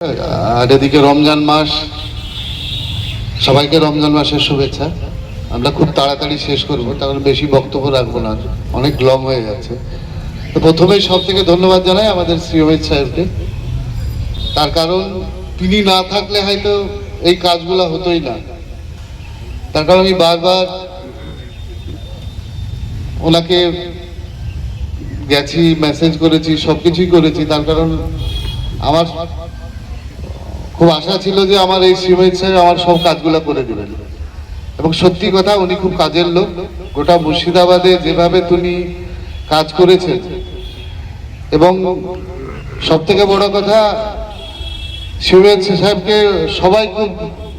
আর এদিকে রমজান মাস, সবাইকে রমজান মাসের শুভেচ্ছা। আমরা খুব তাড়াতাড়ি শেষ করব, কারণ বেশি বক্তব্য রাখবো না, অনেক লং হয়ে যাচ্ছে। তো প্রথমেই সব থেকে ধন্যবাদ জানাই আমাদের শ্রীঅমিত সাহেবকে। তার কারণ তিনি না থাকলে হয়তো এই কাজগুলো হতোই না। তার কারণ আমি বারবার ওনাকে গেছি, মেসেজ করেছি, সবকিছুই করেছি। তার কারণ আমার খুব আশা ছিল যে আমার এই শ্রীঅমিত সাহেব আমার সব কাজগুলো করে দিবেন। এবং সত্যি কথা, উনি খুব কাজের লোক। গোটা মুর্শিদাবাদে যেভাবে তিনি কাজ করেছেন, এবং সব থেকে বড় কথা, শ্রীঅমিত সাহেবকে সবাই খুব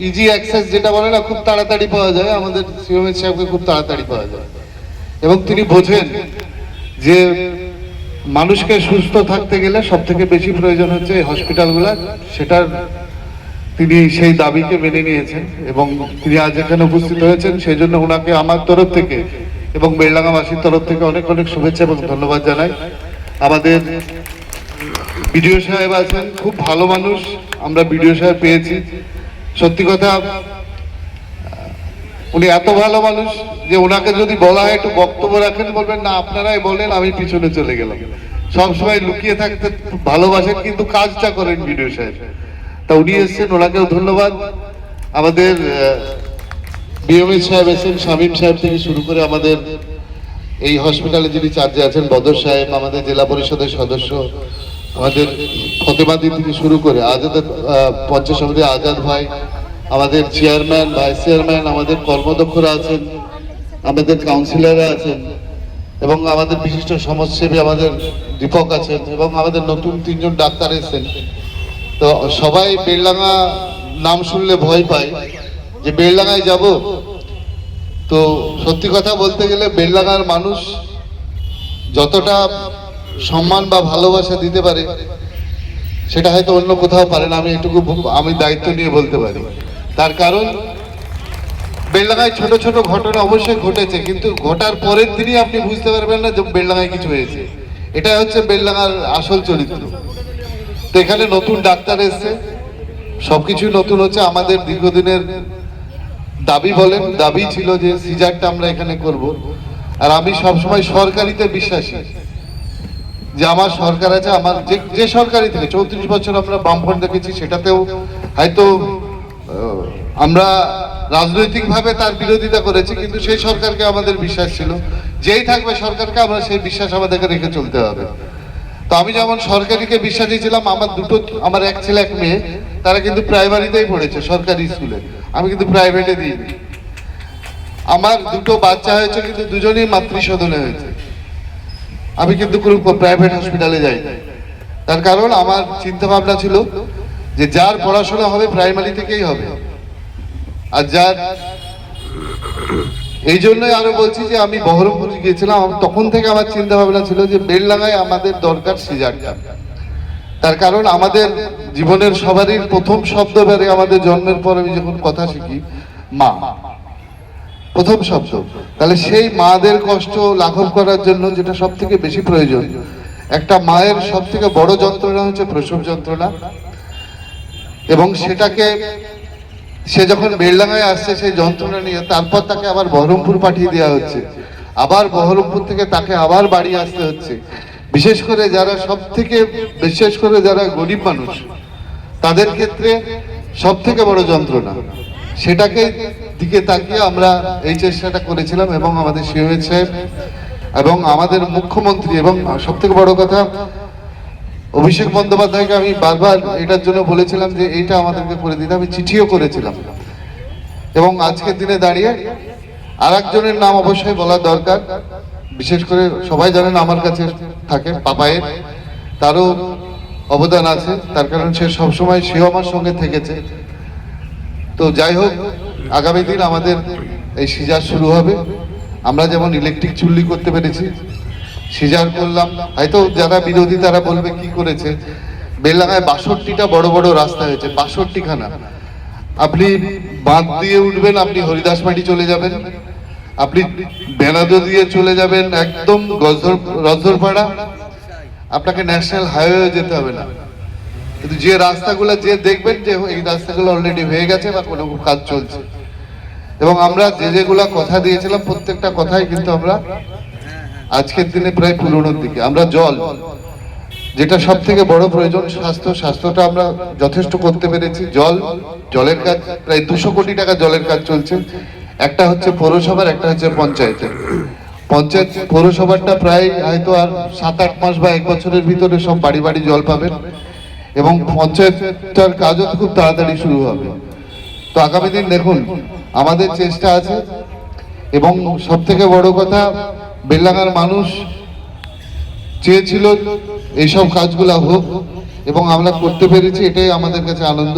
ইজি অ্যাক্সেস, যেটা বলে না, খুব তাড়াতাড়ি পাওয়া যায়। আমাদের শ্রীঅমিত সাহেবকে খুব তাড়াতাড়ি পাওয়া যায়, এবং তিনি বোঝেন যে মানুষকে সুস্থ থাকতে গেলে সব থেকে বেশি প্রয়োজন হচ্ছে এই হসপিটালগুলো। সেটার তিনি সেই দাবিকে মেনে নিয়েছেন, এবং তিনি আজ এখানে উপস্থিত হয়েছেন। সেই জন্য ওনাকে আমার তরফ থেকে এবং বেলডাঙ্গাবাসীর তরফ থেকে অনেক অনেক শুভেচ্ছা এবং ধন্যবাদ জানাই। আমাদের বিডিও সাহেব আছেন, খুব ভালো মানুষ। আমরা বিডিও সাহেব পেয়েছি। সত্যি কথা, উনি এত ভালো মানুষ যে ওনাকে যদি বলা হয় একটু বক্তব্য রাখেন, বলবেন না আপনারাই বলেন, আমি পিছনে চলে গেলাম। সবসময় লুকিয়ে থাকতে ভালোবাসেন, কিন্তু কাজটা করেন বিডিও সাহেব। তা উনি এসছেন, ওনাকেও ধন্যবাদ। আমাদের বিএমএস সাহেব এসেছেন, শামীম সাহেব থেকে শুরু করে আমাদের এই হসপিটালে যিনি চার্জে আছেন বদর সাহেব, আমাদের জেলা পরিষদের সদস্য, আমাদের ফতেমাদি থেকে শুরু করে আজাদ, পঞ্চায়েত সমিতি আজাদ ভাই, আমাদের চেয়ারম্যান, ভাইস চেয়ারম্যান, আমাদের কর্মদক্ষরা আছেন, আমাদের কাউন্সিলররা আছেন, এবং আমাদের বিশিষ্ট সমাজসেবী আমাদের দীপক আছেন, এবং আমাদের নতুন 3 জন ডাক্তার এসেছেন। তো সবাই বেলডাঙ্গা নাম শুনলে ভয় পায় যে বেলডাঙ্গায় যাব। তো সত্যি কথা বলতে গেলে বেলডাঙ্গার মানুষ যতটা সম্মান বা ভালোবাসা দিতে পারে, সেটা হয়তো অন্য কোথাও পারে না। আমি দায়িত্ব নিয়ে বলতে পারি। তার কারণ বেলডাঙ্গায় ছোট ছোট ঘটনা অবশ্যই ঘটেছে, কিন্তু ঘটার পরের দিনই আপনি বুঝতে পারবেন না যে বেলডাঙ্গায় কিছু হয়েছে। এটা হচ্ছে বেলডাঙ্গার আসল চরিত্র। তো এখানে নতুন ডাক্তার এসছে, সবকিছু নতুন হচ্ছে। আমাদের দীর্ঘদিনের দাবি ছিল যে সিজারটা আমরা এখানে করব। আর আমি সবসময় সরকারিতে বিশ্বাসী, যে আমার সরকার আছে। আমার যে সরকারি থেকে 34 বছর আমরা বামফ্রন্ট দেখেছি, সেটাতেও হয়তো আমরা রাজনৈতিকভাবে তার বিরোধিতা করেছি, কিন্তু সেই সরকারকে আমাদের বিশ্বাস ছিল। যেই থাকবে সরকারকে, আমরা সেই বিশ্বাস আমাদেরকে রেখে চলতে হবে। তো আমি যেমন সরকারিকে বিশ্বাসী ছিলাম, আমার এক ছেলে এক মেয়ে, তারা কিন্তু প্রাইমারিতেই পড়েছে, সরকারি স্কুলে। আমি কিন্তু প্রাইভেটে দিইনি। আমার 2টো বাচ্চা হয়েছে, কিন্তু দুজনেই মাতৃসদনে হয়েছে। আমি কিন্তু কোনো প্রাইভেট হসপিটালে যাই। তার কারণ আমার চিন্তা ভাবনা ছিল যে যার পড়াশোনা হবে প্রাইমারি থেকেই হবে। আর এই জন্যই আরো বলছি যে আমি বহরমপুর গিয়েছিলাম, তখন থেকে আমার চিন্তা ভাবনা ছিল যে বেলডাঙ্গায় আমাদের দরকার সিজারটা। তার কারণ আমাদের জীবনের সবারই প্রথম শব্দ বেরে আমাদের জন্মের পর আমি যখন কথা শিখি, মা প্রথম শব্দ। তাহলে সেই মাদের কষ্ট লাঘব করার জন্য যেটা সব থেকে বেশি প্রয়োজন, একটা মায়ের সব থেকে বড় যন্ত্রণা হচ্ছে প্রসব যন্ত্রণা। এবং সেটাকে সে যখন বেলডাঙ্গায় আসছে সেই যন্ত্রণা নিয়ে, তারপর তাকে আবার বহরমপুর পাঠিয়ে দেওয়া হচ্ছে, আবার বহরমপুর থেকে তাকে আবার বাড়ি আসতে হচ্ছে। বিশেষ করে যারা গরিব মানুষ, তাদের ক্ষেত্রে সব থেকে বড় যন্ত্রণা। সেটাকে দিকে তাকিয়ে আমরা এই চেষ্টাটা করেছিলাম, এবং আমাদের শ্রীঅমিত সাহেব এবং আমাদের মুখ্যমন্ত্রী, এবং সব থেকে বড় কথা অভিষেক বন্দ্যোপাধ্যায়কে আমি বারবার এটার জন্য বলেছিলাম যে এইটা আমাদেরকে করে দিতে। আমি চিঠিও করেছিলাম। এবং আজকের দিনে দাঁড়িয়ে আরেকজনের নাম অবশ্যই বলা দরকার। বিশেষ করে সবাই জানেন আমার কাছে থাকে পাপায়ের, তারও অবদান আছে। তার কারণ সেও আমার সঙ্গে থেকেছে। তো যাই হোক, আগামী দিন আমাদের এই সিজার শুরু হবে। আমরা যেমন ইলেকট্রিক চুল্লি করতে পেরেছি, সিজার করলাম। হয়তো যারা বিরোধী তারা বলবে কি করেছে। বেলডাঙ্গায় 62টা বড় বড় রাস্তা হয়েছে, 62খানা। আপনি বাঁধ দিয়ে উঠবেন, আপনি হরিদাসমাটি চলে যাবেন, আপনি বেনাদো দিয়ে চলে যাবেন একদম রজরপাড়া, আপনাকে ন্যাশনাল হাইওয়ে যেতে হবে না। কিন্তু যে রাস্তাগুলো যে দেখবেন যে এই রাস্তাগুলো অলরেডি হয়ে গেছে বা কোনো কাজ চলছে, এবং আমরা যেগুলা কথা দিয়েছিলাম প্রত্যেকটা কথাই কিন্তু আমরা আজকের দিনে প্রায় পূরণের দিকে। আমরা জল, যেটা সব থেকে বড় প্রয়োজন, স্বাস্থ্যটা আমরা যথেষ্ট করতে পেরেছি। জলের কাজ প্রায় 200 কোটি টাকা জলের কাজ চলছে। একটা হচ্ছে পৌরসভার, একটা হচ্ছে পঞ্চায়েত পৌরসভারটা প্রায় হয়তো আর 7-8 মাস বা 1 বছরের ভিতরে সব বাড়ি বাড়ি জল পাবেন, এবং পঞ্চায়েতটার কাজও খুব তাড়াতাড়ি শুরু হবে। তো আগামী দিন দেখুন আমাদের চেষ্টা আছে, এবং সব থেকে বড় কথা বেলডাঙ্গার মানুষ চেয়েছিল এইসব কাজগুলো হোক, এবং আমরা করতে পেরেছি, এটাই আমাদের কাছে আনন্দ।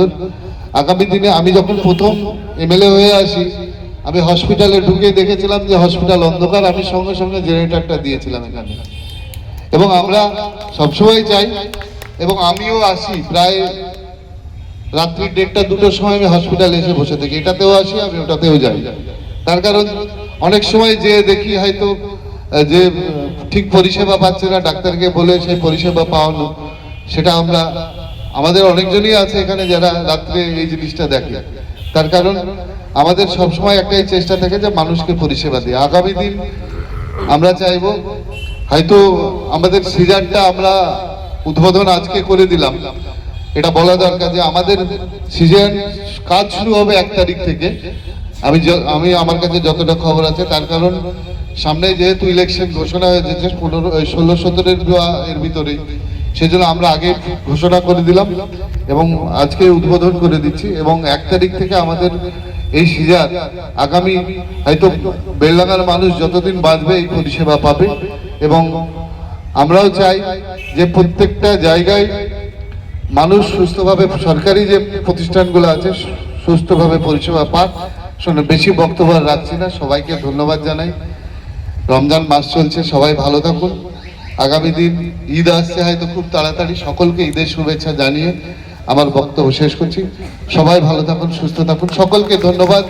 আগামী দিনে আমি যখন প্রথম এমএলএ হয়ে আসি, আমি হসপিটালে ঢুকে দেখেছিলাম যে হসপিটাল অন্ধকার, আমি সঙ্গে সঙ্গে জেনারেটরটা দিয়েছিলাম এখানে। এবং আমরা সবসময় চাই, এবং আমিও আসি প্রায় রাত্রি 1:30-2টোর সময় আমি হসপিটালে এসে বসে থাকি, এটাতেও আসি, আমি ওটাতেও যাই। তার কারণ অনেক সময় যে দেখি হয়তো যে ঠিক পরিষেবা পাচ্ছে না, ডাক্তারকে বলে সেই পরিষেবা পাওয়ানো, সেটা আমাদের অনেকজনই আছে এখানে যারা রাত্রে এই জিনিসটা দেখে। তার কারণ আমাদের সবসময় একটাই চেষ্টা থাকে যে মানুষকে পরিষেবা দিয়ে। আগামী দিন আমরা চাইবো, হয়তো আমাদের সিজারটা আমরা উদ্বোধন আজকে করে দিলাম, এটা বলা দরকার যে আমাদের সিজন কাজ শুরু হবে 1 তারিখ থেকে। আমি আমার কাছে যতটা খবর আছে, তার কারণ সামনে যেহেতু ইলেকশন ঘোষণা হয়ে যাচ্ছে 16-17 এর ভিতরে, সেজন্য আমরা আগে ঘোষণা করে দিলাম এবং আজকে উদ্বোধন করে দিচ্ছি। এবং 1 তারিখ থেকে আমাদের এই সিজার আগামী হয়তো বেলডাঙ্গার মানুষ যতদিন বাঁচবে এই পরিষেবা পাবে। এবং আমরাও চাই যে প্রত্যেকটা জায়গায় মানুষ সুস্থভাবে, সরকারি যে প্রতিষ্ঠানগুলো আছে সুস্থভাবে পরিষেবা পাক। বেশি বক্তব্য রাখছি না, সবাইকে ধন্যবাদ জানাই। রমজান মাস চলছে, সবাই ভালো থাকুন। আগামী দিন ঈদ আসছে হয়তো খুব তাড়াতাড়ি, সকলকে ঈদের শুভেচ্ছা জানিয়ে আমার বক্তব্য শেষ করছি। সবাই ভালো থাকুন, সুস্থ থাকুন, সকলকে ধন্যবাদ।